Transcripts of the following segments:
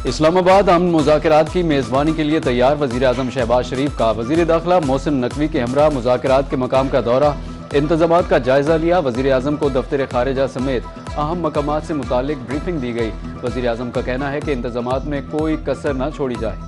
इस्लामाबाद अमन मुज़ाकरात की मेज़बानी के लिए तैयार। वज़ीर आज़म शहबाज शरीफ का वज़ीर दाखिला मोहसिन नकवी के हमरा मुज़ाकरात के मकाम का दौरा, इंतज़ामात का जायज़ा लिया। वज़ीर आज़म को दफ्तर खारिजा समेत अहम मकामात से मुतालिक ब्रीफिंग दी गई। वज़ीर आज़म का कहना है कि इंतज़ामात में कोई कसर न छोड़ी जाए।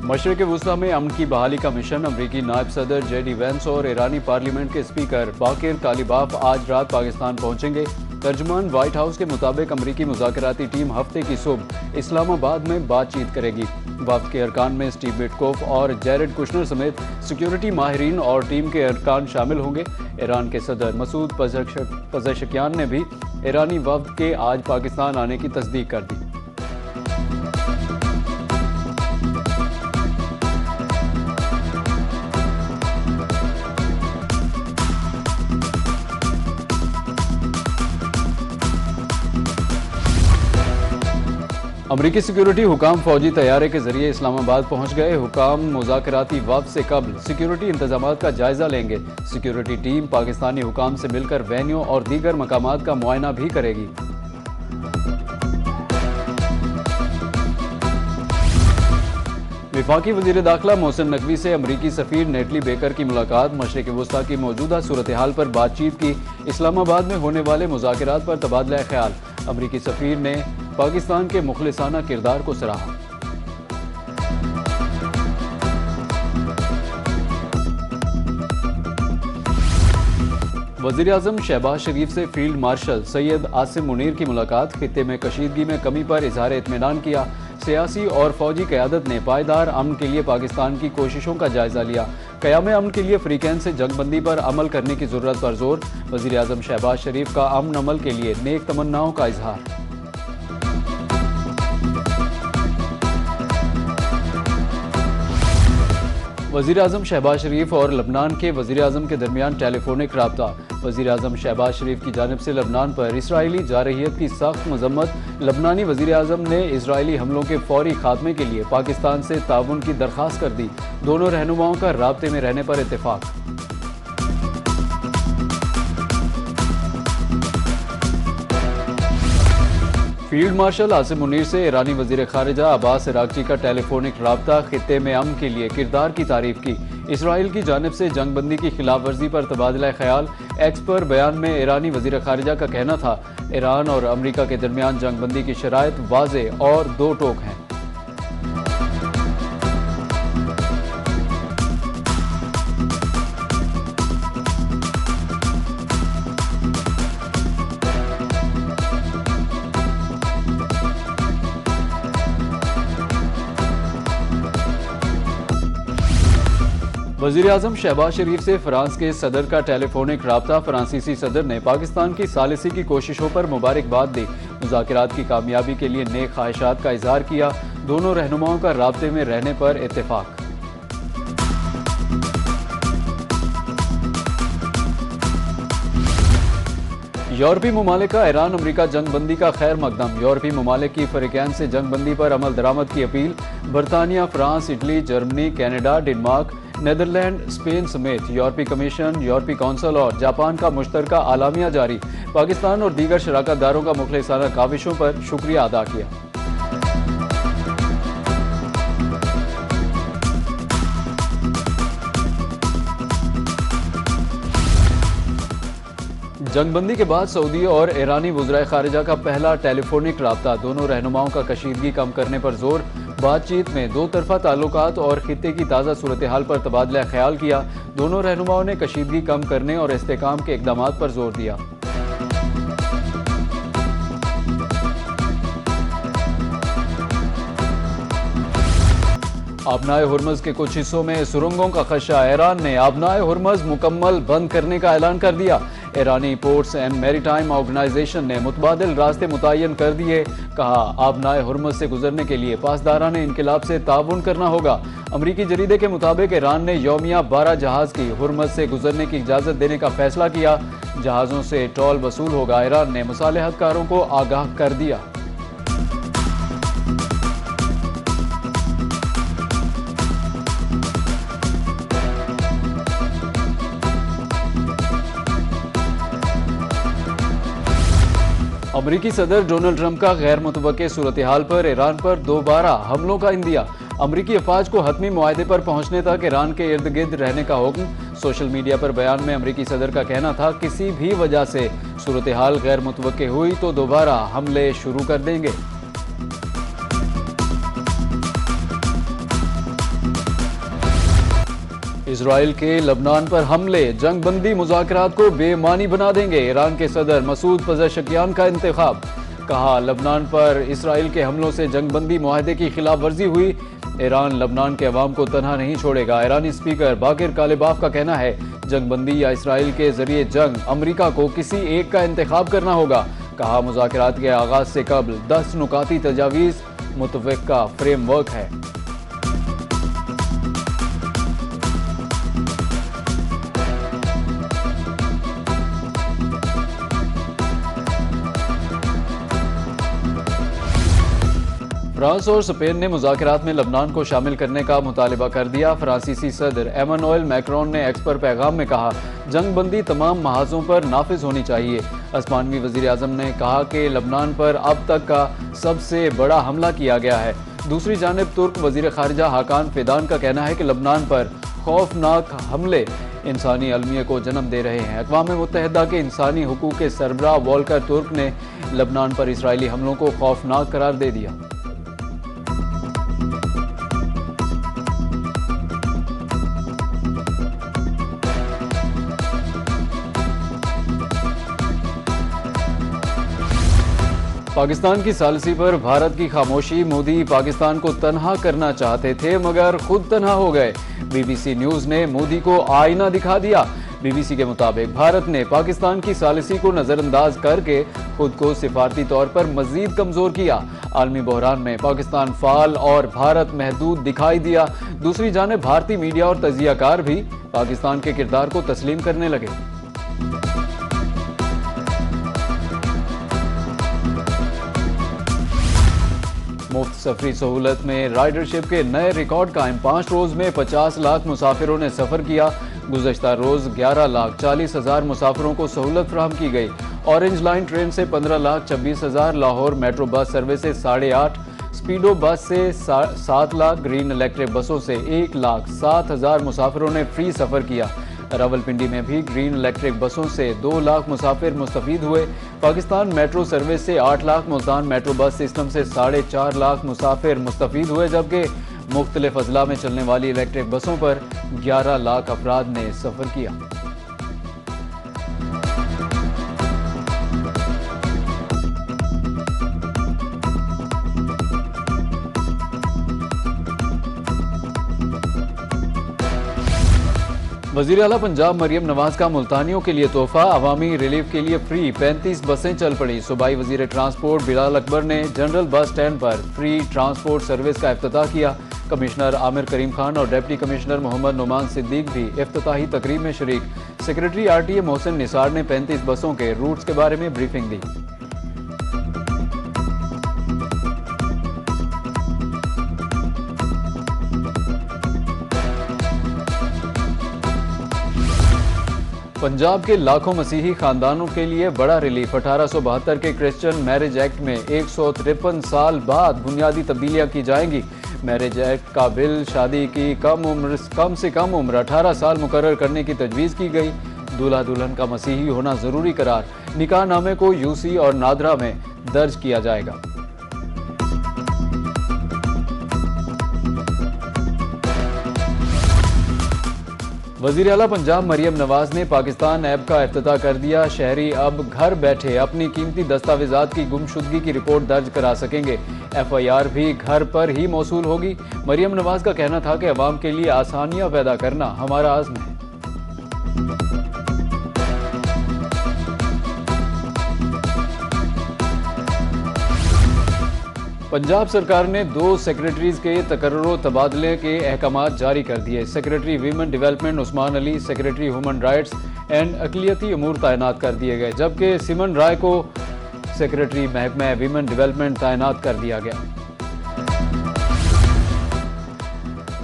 मशरिक़ वुस्ता में अमन की बहाली का मिशन। अमरीकी नायब सदर JD वैंस और ईरानी पार्लियामेंट के स्पीकर बाकिर कालिबाफ आज रात पाकिस्तान पहुंचेंगे। तर्जुमान व्हाइट हाउस के मुताबिक अमरीकी मुज़ाकराती टीम हफ्ते की सुबह इस्लामाबाद में बातचीत करेगी। वफ्द के अरकान में स्टीव विटकोफ और जैरेड कुशनर समेत सिक्योरिटी माहिरीन और टीम के अरकान शामिल होंगे। ईरान के सदर मसूद पज़ेशकियान ने भी ईरानी वफ्द के आज पाकिस्तान आने की तस्दीक कर दी। अमरीकी सिक्योरिटी हुकाम फौजी तैयारे के जरिए इस्लामाबाद पहुंच गए। हुकाम मुज़ाकराती वफ्द से कब्ल सिक्योरिटी इंतजामात का जायजा लेंगे। सिक्योरिटी टीम पाकिस्तानी हुकाम से मिलकर वेन्यू और दीगर मकामात का मुआयना भी करेगी। विफाकी वज़ीर दाखिला मोहसिन नकवी से अमरीकी सफ़ीर नेटली बेकर की मुलाकात। मशरिक़ वुस्ता की मौजूदा सूरत हाल पर बातचीत की। इस्लामाबाद में होने वाले मुज़ाकरात पर तबादला ख्याल। अमरीकी सफ़ीर ने पाकिस्तान के मुखलिसाना किरदार को सराहा। वज़ीर आज़म शहबाज शरीफ से फील्ड मार्शल सैयद आसिम मुनीर की मुलाकात। खित्ते में कशीदगी में कमी पर इजहार इत्मीनान किया। सियासी और फौजी क़यादत ने पायदार अमन के लिए पाकिस्तान की कोशिशों का जायजा लिया। क़याम अमन के लिए अफ्रीकैन से जंगबंदी पर अमल करने की ज़रूरत पर जोर। वज़ीर आज़म शहबाज शरीफ का अमन अमल के लिए नेक तमन्नाओं का इजहार। वज़ीर आज़म शहबाज शरीफ और लबनान के वज़ीर आज़म के दरमियान टेलीफोनिक राब्ता। वज़ीर आज़म शहबाज शरीफ की जानिब से लबनान पर इसराइली जारहियत की सख्त मजम्मत। लबनानी वज़ीर आज़म ने इसराइली हमलों के फौरी खात्मे के लिए पाकिस्तान से ताउन की दरख्वास्त कर दी। दोनों रहनुमाओं का राब्ते में रहने पर इत्तेफाक। फील्ड मार्शल आसिम मुनीर से ईरानी वज़ीर खारिजा अब्बास अरागची का टेलीफोनिक राब्ता। खित्ते में अमन के लिए किरदार की तारीफ की। इसराइल की जानिब से जंगबंदी की खिलाफ वर्जी पर तबादला ख्याल। एक्स पर बयान में ईरानी वज़ीर खारिजा का कहना था, ईरान और अमरीका के दरमियान जंगबंदी की शराइत वाज़े और दो टोक हैं। वज़ीर आज़म शहबाज शरीफ से फ्रांस के सदर का टेलीफोनिक राब्ता। फ्रांसीसी सदर ने पाकिस्तान की सालिसी की कोशिशों पर मुबारकबाद दी। मुज़ाकरात की कामयाबी के लिए नेक ख्वाहिशात का इजहार किया। दोनों रहनुमाओं का राब्ते में रहने पर इत्तेफाक। यूरोपीय ममालिक का ईरान अमरीका जंगबंदी का खैर मकदम। यूरोपीय ममालिक की अफ्रीकैन से जंगबंदी पर अमल दरामद की अपील। बरतानिया, France, Italy, Germany, Canada, Denmark, Netherland, Spain समेत यूरोपीय कमीशन, यूरोपीय कौंसिल और जापान का मुश्तरका आलामिया जारी। पाकिस्तान और दीगर शराकतदारों का मुखलिसाना काविशों पर शुक्रिया अदा किया। जंगबंदी के बाद सऊदी और ईरानी वज़राए खारिजा का पहला टेलीफोनिक राब्ता। दोनों रहनुमाओं का कशीदगी कम करने पर जोर। बातचीत में दो तरफा ताल्लुकात और खित्ते की ताज़ा सूरत हाल पर तबादला ख्याल किया। दोनों रहनुमाओं ने कशीदगी कम करने और इस्तेहकाम के इक़दामात पर जोर दिया। आबनाए हुर्मुज़ के कुछ हिस्सों में सुरंगों का खदशा। ईरान ने आबनाए हुर्मुज़ मुकम्मल बंद करने का ऐलान कर दिया। ईरानी पोर्ट्स एंड मैरीटाइम ऑर्गेनाइजेशन ने मुतबादिल रास्ते मुतय्यन कर दिए। कहा, आबनाए हुर्मुज़ से गुजरने के लिए पासदाराने इनकलाब से ताउन करना होगा। अमरीकी जरीदे के मुताबिक ईरान ने यौमिया 12 जहाज की हुर्मुज़ से गुजरने की इजाज़त देने का फैसला किया। जहाज़ों से टोल वसूल होगा। ईरान ने मुसालिहतकारों को आगाह कर दिया। अमरीकी सदर डोनाल्ड ट्रंप का गैर मुतवक्के सूरत हाल पर ईरान पर दोबारा हमलों का इंदिया। अमरीकी अफवाज को हतमी मुआहदे पर पहुंचने तक ईरान के इर्द गिर्द रहने का हुक्म। सोशल मीडिया पर बयान में अमरीकी सदर का कहना था, किसी भी वजह से सूरत हाल गैर मुतवक्के हुई तो दोबारा हमले शुरू कर देंगे। इजराइल के लबनान पर हमले जंगबंदी मुज़ाकरात को बेमानी बना देंगे। ईरान के सदर मसूद पज़ेशकियान का इंतखाब। कहा, लबनान पर इजराइल के हमलों से जंगबंदी मुआहदे की खिलाफ वर्जी हुई। ईरान लबनान के अवाम को तनहा नहीं छोड़ेगा। ईरानी स्पीकर बाकिर कालिबाफ का कहना है, जंगबंदी या इजराइल के जरिए जंग, अमरीका को किसी एक का इंतखाब करना होगा। कहा, मुज़ाकरात के आगाज से कबल 10 नुकाती तजावीज़ मुतफ़िक़ा फ्रेमवर्क है। फ्रांस और स्पेन ने मुज़ाकरात में लबनान को शामिल करने का मुतालिबा कर दिया। फ्रांसीसी सदर एमानुएल मैक्रोन ने एक्स पर पैगाम में कहा, जंगबंदी तमाम महाजों पर नाफिज होनी चाहिए। अस्पानवी वज़ीर आज़म ने कहा कि लबनान पर अब तक का सबसे बड़ा हमला किया गया है। दूसरी जानिब तुर्क वज़ीर ख़ारिजा हाकान फिदान का कहना है कि लबनान पर खौफनाक हमले इंसानी अलमिया को जन्म दे रहे हैं। अक़वाम मुत्तहिदा के इंसानी हुकूक़ के सरबराह वॉल्कर तुर्क ने लबनान पर इसराइली हमलों को खौफनाक करार दे दिया। पाकिस्तान की सालसी पर भारत की खामोशी। मोदी पाकिस्तान को तन्हा करना चाहते थे मगर खुद तन्हा हो गए। बीबीसी न्यूज ने मोदी को आईना दिखा दिया। बीबीसी के मुताबिक भारत ने पाकिस्तान की सालसी को नजरअंदाज करके खुद को सिफारती तौर पर मजीद कमजोर किया। आलमी बहरान में पाकिस्तान फाल और भारत महदूद दिखाई दिया। दूसरी जानिब भारतीय मीडिया और तजियाकार भी पाकिस्तान के किरदार को तस्लीम करने लगे। मुफ्त सफरी सहूलत में राइडरशिप के नए रिकॉर्ड कायम। 5 रोज में 50 लाख मुसाफिरों ने सफर किया। गुज़श्ता रोज 11,40,000 मुसाफिरों को सहूलत फराहम की गई। ऑरेंज लाइन ट्रेन से 15,26,000, लाहौर मेट्रो बस सर्विस से 8.5, स्पीडो बस से 7 लाख, ग्रीन इलेक्ट्रिक बसों से 1,07,000 मुसाफिरों ने फ्री सफर किया। रावलपिंडी में भी ग्रीन इलेक्ट्रिक बसों से 2 लाख मुसाफिर मुस्तफीद हुए। पाकिस्तान मेट्रो सर्विस से 8 lakh, Multan metro bus system से 4.5 लाख मुसाफिर मुस्तफीद हुए, जबकि मुख्तलिफ अजला में चलने वाली इलेक्ट्रिक बसों पर 11 लाख अफराद ने सफर किया। वज़ीर आला पंजाब मरियम नवाज का मुल्तानियों के लिए तोहफा। अवामी रिलीफ के लिए फ्री 35 बसें चल पड़ी। सूबाई वज़ीर ट्रांसपोर्ट बिलाल अकबर ने जनरल बस स्टैंड पर फ्री ट्रांसपोर्ट सर्विस का इफ्तिताह किया। कमिश्नर आमिर करीम खान और डिप्टी कमिश्नर मोहम्मद नुमान सिद्दीक भी इफ्तिताही तकरीब में शरीक। सेक्रेटरी RTA मोहसिन निसार ने 35 बसों के रूट्स के बारे में ब्रीफिंग दी। पंजाब के लाखों मसीही खानदानों के लिए बड़ा रिलीफ। 1872 के क्रिश्चियन मैरिज एक्ट में 153 साल बाद बुनियादी तब्दीलियां की जाएंगी। मैरिज एक्ट का बिल शादी की कम से कम उम्र 18 साल मुकर्रर करने की तजवीज़ की गई। दूल्हा दुल्हन का मसीही होना ज़रूरी करार। निकाह नामे को UC और नादरा में दर्ज किया जाएगा। वज़ीर आला पंजाब मरियम नवाज ने पाकिस्तान ऐप का इफ्तिताह कर दिया। शहरी अब घर बैठे अपनी कीमती दस्तावेजात की गुमशुदगी की रिपोर्ट दर्ज करा सकेंगे। FIR भी घर पर ही मौसूल होगी। मरियम नवाज का कहना था कि अवाम के लिए आसानियां पैदा करना हमारा आज़्म है। पंजाब सरकार ने 2 सेक्रेटरीज के तकर्रुर तबादले के अहकामात जारी कर दिए। Secretary women development Usman Ali, secretary human rights and अक़लियती अमूर तैनात कर दिए गए, जबकि सिमन राय को सेक्रेटरी महकमा वीमेन डेवलपमेंट तैनात कर दिया गया।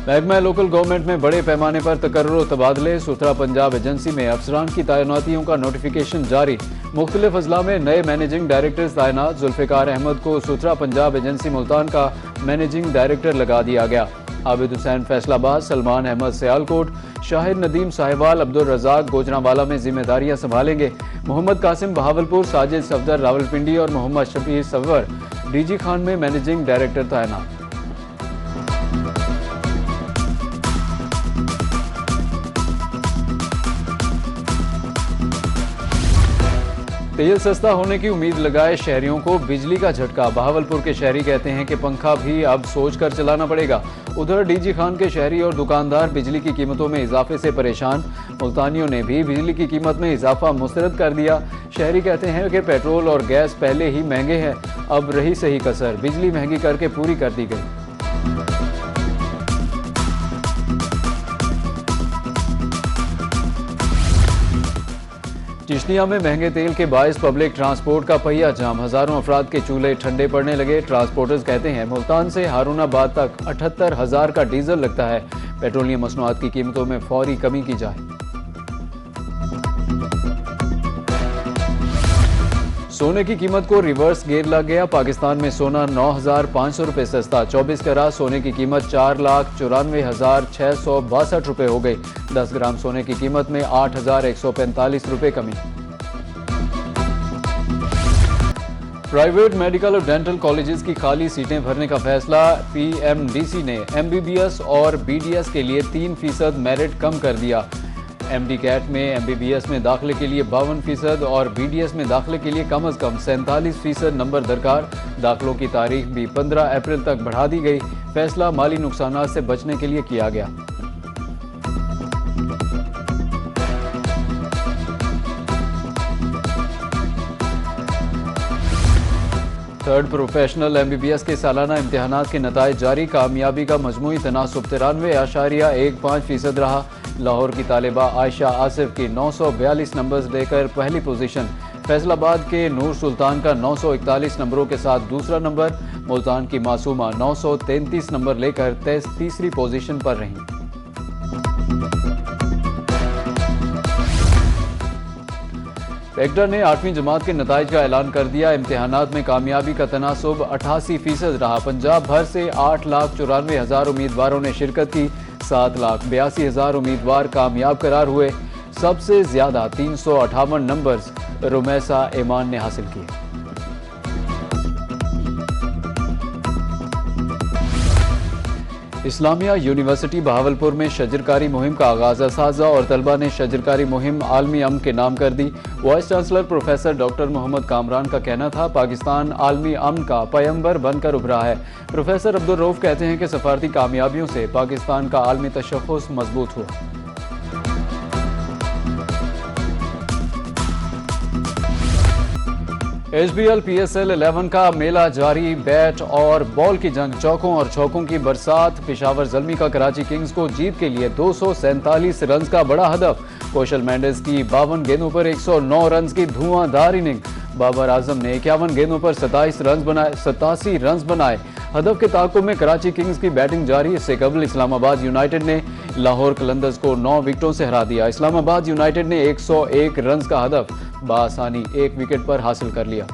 महकमा लोकल गवर्नमेंट में बड़े पैमाने पर तकर्रुर तबादले। सुथरा पंजाब एजेंसी में अफसरान की तैनातियों का नोटिफिकेशन जारी। मुख्तलिफ अजला में नए मैनेजिंग डायरेक्टर्स तैनात। जुल्फिकार अहमद को सुथरा पंजाब एजेंसी मुल्तान का मैनेजिंग डायरेक्टर लगा दिया गया। आबिद हुसैन फैसलाबाद, सलमान अहमद सियालकोट, शाहिद नदीम साहिवाल, अब्दुल रजाक गोजरावाला में जिम्मेदारियां संभालेंगे। मोहम्मद कासिम बहावलपुर, साजिद सफदर रावलपिंडी और मोहम्मद शफीर सवर डीजी खान में मैनेजिंग डायरेक्टर तैनात। तेल सस्ता होने की उम्मीद लगाए शहरियों को बिजली का झटका। बहावलपुर के शहरी कहते हैं कि पंखा भी अब सोचकर चलाना पड़ेगा। उधर डीजी खान के शहरी और दुकानदार बिजली की कीमतों में इजाफे से परेशान। मुल्तानियों ने भी बिजली की कीमत में इजाफा मुस्तरद कर दिया। शहरी कहते हैं कि पेट्रोल और गैस पहले ही महंगे हैं, अब रही सही कसर बिजली महंगी करके पूरी कर दी गई। चिश्तिया में महंगे तेल के बायस पब्लिक ट्रांसपोर्ट का पहिया जाम। हजारों अफराद के चूल्हे ठंडे पड़ने लगे। ट्रांसपोर्टर्स कहते हैं मुल्तान से हारूनाबाद तक 78,000 का डीजल लगता है। पेट्रोलियम मसनूआत की कीमतों में फौरी कमी की जाए। सोने की कीमत को रिवर्स गेयर लग गया। पाकिस्तान में सोना 9,500 रुपये सस्ता। 24 कैरात सोने की कीमत 4,94,662 रुपये हो गई। 10 ग्राम सोने की कीमत में 8,145 रुपये कमी। प्राइवेट मेडिकल और डेंटल कॉलेजेस की खाली सीटें भरने का फैसला। पीएमडीसी ने एमबीबीएस और बीडीएस के लिए 3% मेरिट कम कर दिया। एमडी कैट में एमबीबीएस में दाखिले के लिए 52% और बीडीएस में दाखिले के लिए कम अज कम 47% नंबर दरकार। दाखिलों की तारीख भी 15 अप्रैल तक बढ़ा दी गई। फैसला माली नुकसानात से बचने के लिए किया गया। थर्ड प्रोफेशनल एमबीबीएस के सालाना इम्तिहानात के नताइज जारी। कामयाबी का मजमूई तनासुब 93.1% रहा। लाहौर की तालिबा आयशा आसिफ की 942 नंबर्स लेकर पहली पोजीशन। फैसलाबाद के नूर सुल्तान का 941 नंबरों के साथ दूसरा नंबर। मुल्तान की मासूमा 933 नंबर लेकर तीसरी पोजीशन पर रहीं। पेक्टा ने 8वीं जमात के नताइज का ऐलान कर दिया। इम्तिहानात में कामयाबी का तनासुब 88% रहा। पंजाब भर से 8,94,000 उम्मीदवारों ने शिरकत की। 7,82,000 उम्मीदवार कामयाब करार हुए। सबसे ज्यादा 358 नंबर्स रुमैसा ईमान ने हासिल किए। इस्लामिया यूनिवर्सिटी बहावलपुर में शजरकारी मुहिम का आगाज। असातिज़ा और तलबा ने शजरकारी मुहिम आलमी अमन के नाम कर दी। Vice chancellor professor doctor Mohammad Kamran का कहना था पाकिस्तान आलमी अमन का पैगंबर बनकर उभरा है। प्रोफेसर अब्दुल रऊफ कहते हैं कि सफारती कामयाबियों से पाकिस्तान का आलमी तशख़्ख़ुस मजबूत हुआ। HBL PSL 11 का मेला जारी। बैट और बॉल की जंग, चौकों और छक्कों की बरसात। पेशावर ज़ल्मी का कराची किंग्स को जीत के लिए 247 रन का बड़ा हदफ। कौशल मेंडिस की 52 गेंदों पर 109 रन की धुआंधार इनिंग। बाबर आजम ने 51 गेंदों पर 87 रन बनाए। हदफ के ताक़ुब में कराची किंग्स की बैटिंग जारी। इससे कबल इस्लामाबाद यूनाइटेड ने लाहौर कलंदर्स को 9 विकेटों से हरा दिया। इस्लामाबाद यूनाइटेड ने 101 रन का हदफ बासानी 1 विकेट पर हासिल कर लिया।